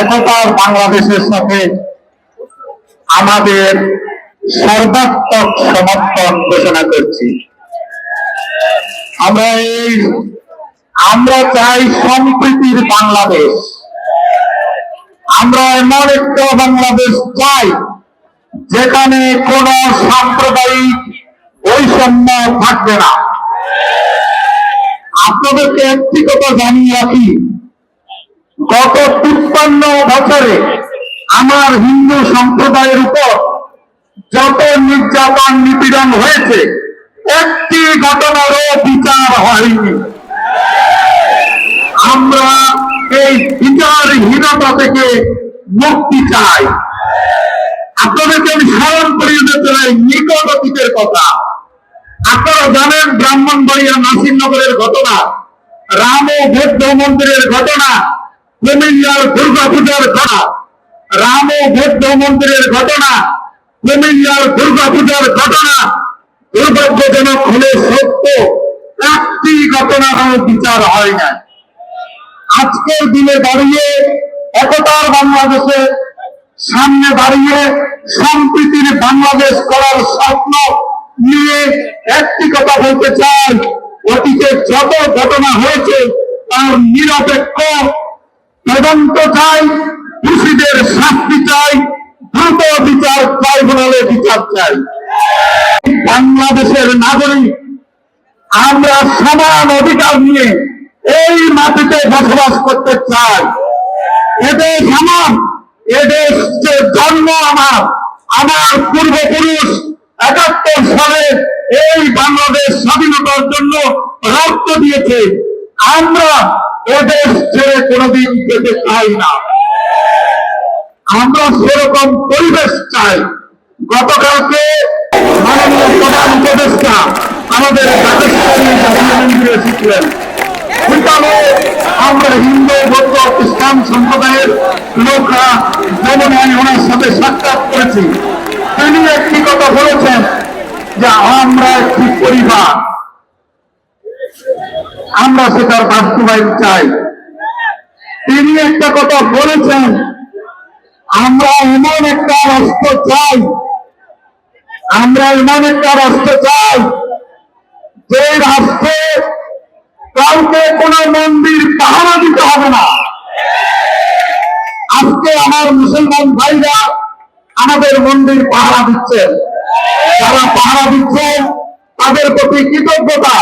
একতার বাংলাদেশের সাথে আমাদের সর্বাত্মক সমর্থন ঘোষণা করছি। আমরা চাই সম্প্রীতির বাংলাদেশ। আমরা এমন একটা বাংলাদেশ চাই যেখানে কোন সাম্প্রদায়িক বৈষম্য থাকবে না। আপনাদেরকে একটি কথা জানিয়ে রাখি, গত 53 বছরে আমার হিন্দু সম্প্রদায়ের উপর যত নির্যাতন নিপীড়ন হয়েছে, একটি ঘটনারও বিচার হয়নি। আমরা এই বিচারহীনতা থেকে মুক্তি চাই। আপনাদেরকে আমি স্মরণ করিয়ে দিতে চাই নিকট অতীতের কথা। আপনারা জানেন ব্রাহ্মণবাড়িয়া নাসিরনগরের ঘটনা, রাম ও বৌদ্ধ মন্দিরের ঘটনা, কুমিল্লার দুর্গাপূজার ঘটনা, রাম ও বৌদ্ধ মন্দিরের ঘটনা, কুমিল্লার দুর্গাপূজার ঘটনা দুর্ভাগ্যজনক হলে সত্য, একটি ঘটনারও বিচার হয় না। আজকের দিনে দাঁড়িয়ে একতার বাংলাদেশে সামনে দাঁড়িয়ে সম্প্রীতির বাংলাদেশ করার স্বপ্ন নিয়ে একটি কথা বলতে চাই, অতীতে যত ঘটনা হয়েছে তার নিরপেক্ষ তদন্ত চাই, দোষীদের শাস্তি চাই, দ্রুত বিচার ট্রাইব্যুনালে বিচার চাই। বাংলাদেশের নাগরিক আমরা সমান অধিকার নিয়ে এই মাটিতে বসবাস করতে চাই। এদেশ আমার, এদেশ যে জন্ম আমার পূর্বপুরুষ ৭১ সালে এই বাংলাদেশ স্বাধীনতার জন্য রক্ত দিয়েছে। আমরা এদেশ ছেড়ে কোনদিন যেতে চাই না। আমরা সেরকম পরিবেশ চাই। গতকালকে মাননীয় প্রধান উপদেষ্টা আমাদের এসেছিলেন। সেখানে আমরা হিন্দু, বৌদ্ধ, খ্রিস্টান সম্প্রদায়ের লোকরা যেমন ওনার সাথে সাক্ষাৎ করেছি। তিনি একটি কথা বলেছেন যে আমরা একটি পরিবার, আমরা সেটার বাস্তবায়ন চাই। তিনি একটা কথা বলেছেন, আমরা এমন একটা রাষ্ট্র চাই, আমরা এমন একটা রাষ্ট্র চাই যে রাষ্ট্রে কাউকে কোন মন্দির পাহারা দিতে হবে না। আজকে আমার মুসলমান ভাইরা আমাদের মন্দির পাহারা দিচ্ছেন। যারা পাহারা দিচ্ছেন তাদের প্রতি কৃতজ্ঞতা।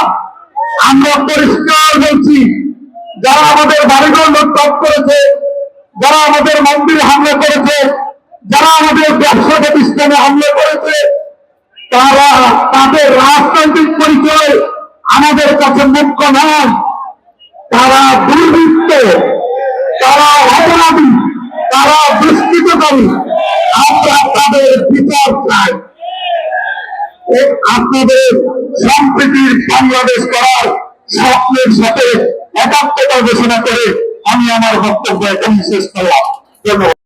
আমরা পরিষ্কার বলছি, যারা আমাদের বাড়িঘর লুটপাট করেছে, যারা আমাদের মন্দির হামলা করেছে, যারা আমাদের ব্যবসা প্রতিষ্ঠানে হামলা করেছে, তারা তাদের রাজনৈতিক পরিচয় আমাদের কাছে মুখ্য নয়। তারা দুর্বৃত্ত, তারা অপরাধী, তারা দুষ্কৃতকারী। আমরা তাদের বিচার চাই। আপনাদের সম্প্রীতির বাংলাদেশ করার স্বপ্নের সাথে একাত্মতা ঘোষণা করে আমি আমার বক্তব্য এখানে শেষ করলাম। ধন্যবাদ।